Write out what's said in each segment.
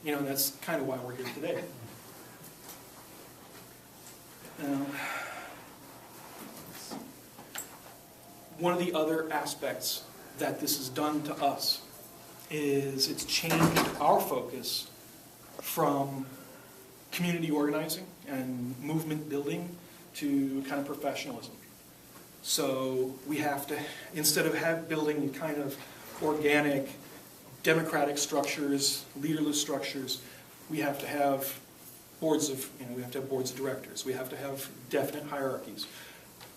You know, and that's kind of why we're here today. One of the other aspects that this has done to us is it's changed our focus from community organizing and movement building to kind of professionalism. So we have to, instead of building kind of organic, democratic structures, leaderless structures, we have to have boards of, we have to have boards of directors. We have to have definite hierarchies.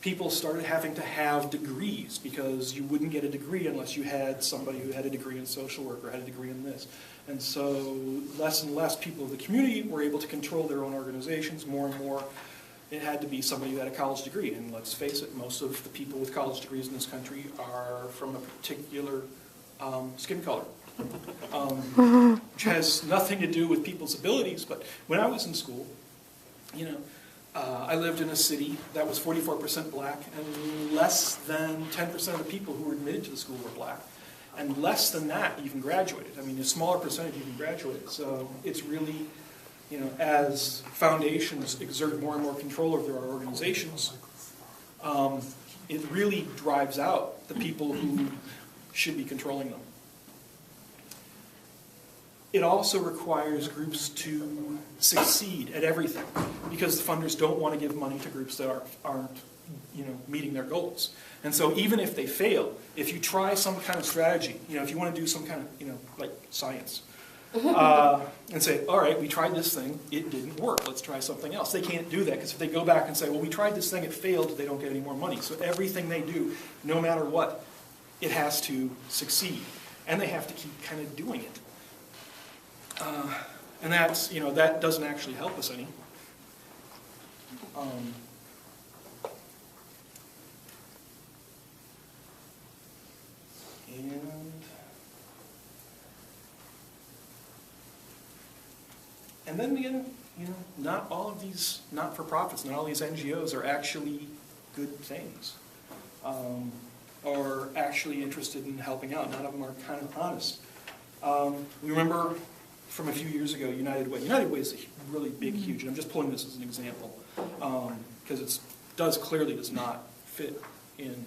People started having to have degrees because you wouldn't get a degree unless you had somebody who had a degree in social work or had a degree in this. And so less and less people of the community were able to control their own organizations. More and more it had to be somebody who had a college degree. And let's face it, most of the people with college degrees in this country are from a particular skin color. Which has nothing to do with people's abilities, but when I was in school, I lived in a city that was 44% black, and less than 10% of the people who were admitted to the school were black, and less than that even graduated. I mean, a smaller percentage even graduated. So it's really, as foundations exert more and more control over their organizations, it really drives out the people who should be controlling them. It also requires groups to succeed at everything because the funders don't want to give money to groups that aren't meeting their goals. And so even if they fail, if you try some kind of strategy, if you want to do some kind of, like science, and say, all right, we tried this thing, it didn't work, let's try something else. They can't do that because if they go back and say, well, we tried this thing, it failed, they don't get any more money. So everything they do, no matter what, it has to succeed. And they have to keep kind of doing it. And that's, that doesn't actually help us any. And then again, not all of these not-for-profits, not all these NGOs are actually good things, or actually interested in helping out. None of them are kind of honest. We remember from a few years ago, United Way. United Way is a really big, huge, and I'm just pulling this as an example because it clearly does not fit in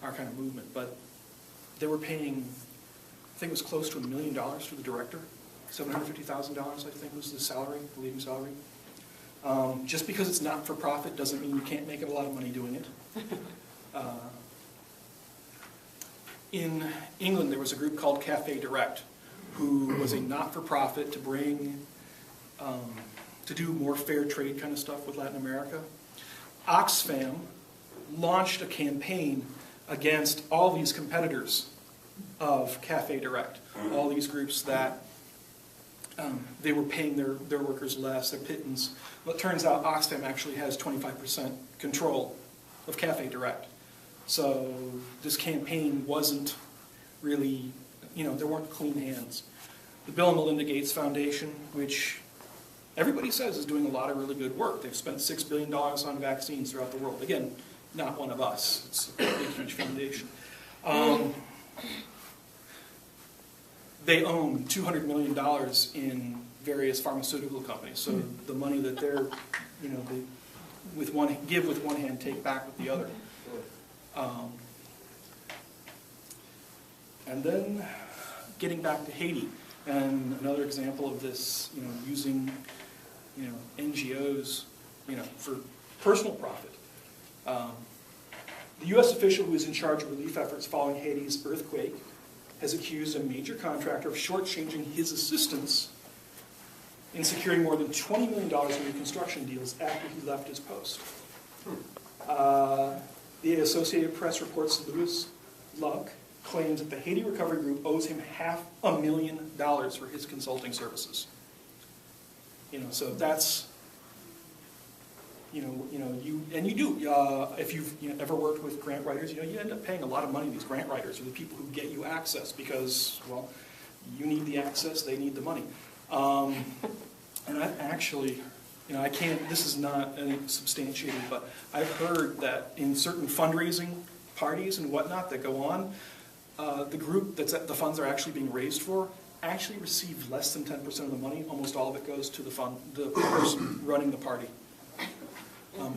our kind of movement. But they were paying, I think it was close to $1 million to the director. $750,000, I think, was the salary, the leading salary. Just because it's not for profit doesn't mean you can't make a lot of money doing it. In England, there was a group called Cafe Direct, who was a not-for-profit to bring, to do more fair trade kind of stuff with Latin America. Oxfam launched a campaign against all these competitors of Cafe Direct, all these groups that they were paying their workers less, their pittance. Well, it turns out Oxfam actually has 25% control of Cafe Direct. So this campaign wasn't really, there weren't clean hands. The Bill and Melinda Gates Foundation, which everybody says is doing a lot of really good work. They've spent $6 billion on vaccines throughout the world. Again, not one of us. It's a big, huge foundation. They own $200 million in various pharmaceutical companies. So the money that they're, they give with one hand, take back with the other. And then getting back to Haiti, and another example of this, using, NGOs, for personal profit. The U.S. official who is in charge of relief efforts following Haiti's earthquake has accused a major contractor of shortchanging his assistants in securing more than $20 million in construction deals after he left his post. The Associated Press reports Louis Luck claims that the Haiti Recovery Group owes him $500,000 for his consulting services. So that's, you do. If you've ever worked with grant writers, you end up paying a lot of money to these grant writers, or the people who get you access, because, well, you need the access, they need the money. And I've actually, I can't, this is not substantiated, but I've heard that in certain fundraising parties and whatnot that go on, the group the funds are actually being raised for actually receive less than 10% of the money. Almost all of it goes to the person running the party,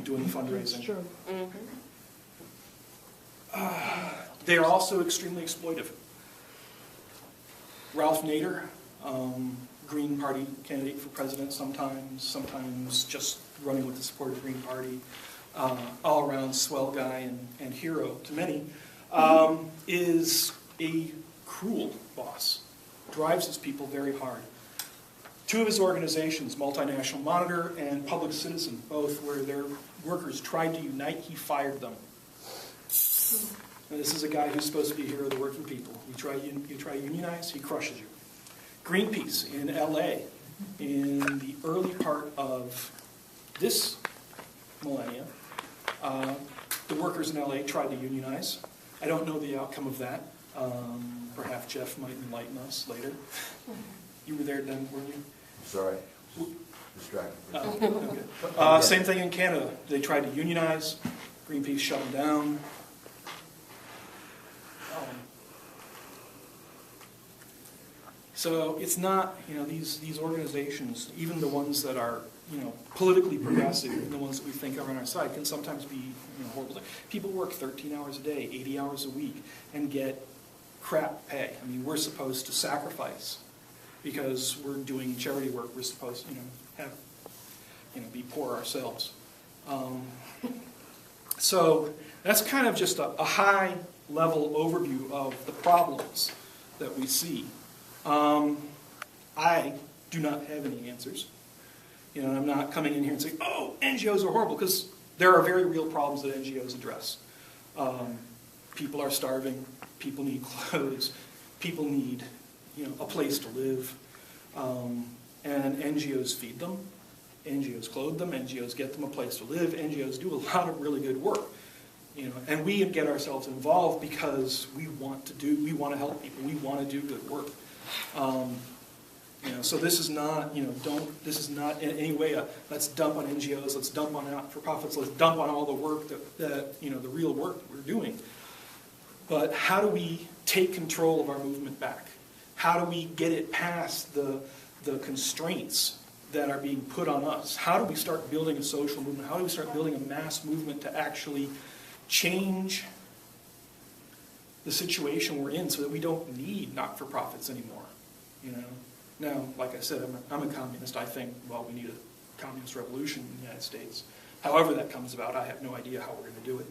doing the fundraising. That's true. They are also extremely exploitive. Ralph Nader, Green Party candidate for president sometimes just running with the support of the Green Party, all-around swell guy and hero to many, is a cruel boss, drives his people very hard. Two of his organizations, Multinational Monitor and Public Citizen, both where their workers tried to unite, he fired them. And this is a guy who's supposed to be a hero of the working people. You try to unionize, he crushes you. Greenpeace in LA, in the early part of this millennia, the workers in LA tried to unionize. I don't know the outcome of that. Perhaps Jeff might enlighten us later. You were there then, weren't you? Sorry, distracted. Okay. Same thing in Canada. They tried to unionize. Greenpeace shut them down. So it's not, these organizations, even the ones that are, politically progressive, even the ones that we think are on our side, can sometimes be, horrible. People work 13 hours a day, 80 hours a week, and get crap pay. I mean, we're supposed to sacrifice because we're doing charity work. We're supposed to, be poor ourselves. So that's kind of just a high-level overview of the problems that we see. I do not have any answers. I'm not coming in here and saying, oh, NGOs are horrible, because there are very real problems that NGOs address. People are starving, people need clothes, people need a place to live, and NGOs feed them, NGOs clothe them, NGOs get them a place to live, NGOs do a lot of really good work. And we get ourselves involved because we want to help people, we want to do good work. So this is not, this is not in any way let's dump on NGOs, let's dump on not-for-profits, let's dump on all the work that the real work that we're doing. But how do we take control of our movement back? How do we get it past the constraints that are being put on us? How do we start building a social movement? How do we start building a mass movement to actually change the situation we're in so that we don't need not-for-profits anymore? Now, like I said, I'm a communist. I think, we need a communist revolution in the United States. However that comes about, I have no idea how we're going to do it.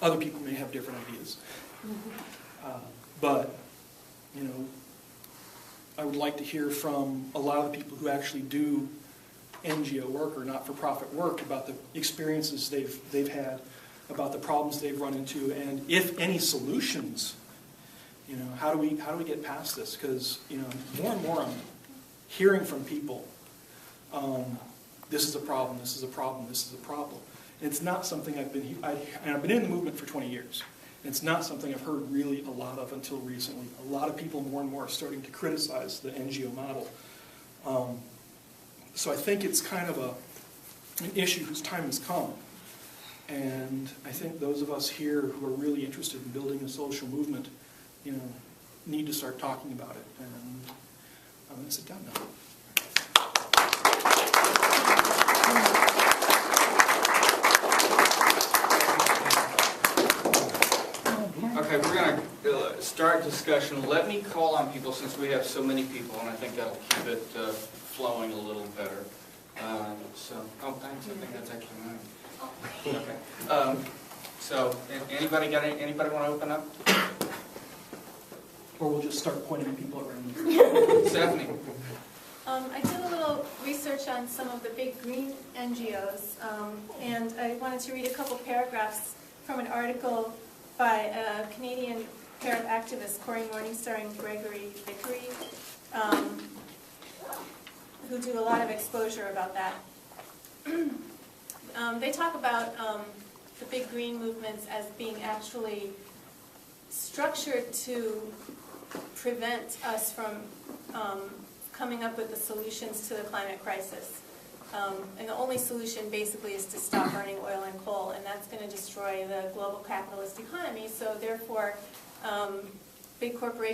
Other people may have different ideas. But, I would like to hear from a lot of the people who actually do NGO work or not-for-profit work about the experiences they've had, about the problems they've run into, and if any solutions. How do we get past this? Because more and more I'm hearing from people, this is a problem, this is a problem, this is a problem. And it's not something I've been in the movement for 20 years. And it's not something I've heard really a lot of until recently. A lot of people more and more are starting to criticize the NGO model. So I think it's kind of an issue whose time has come. And I think those of us here who are really interested in building a social movement, need to start talking about it. And I'm going to sit down now. Okay, we're going to start discussion. Let me call on people since we have so many people, and I think that'll keep it flowing a little better. Oh, thanks. I think that's actually mine. Okay. So, anybody want to open up? Or we'll just start pointing people around. Stephanie. I did a little research on some of the big green NGOs, and I wanted to read a couple paragraphs from an article by a Canadian pair of activists, Corey Morningstar and Gregory Vickery, who do a lot of exposure about that. They talk about the big green movements as being actually structured to prevent us from coming up with the solutions to the climate crisis. And the only solution basically is to stop burning oil and coal, and that's going to destroy the global capitalist economy. So therefore, big corporations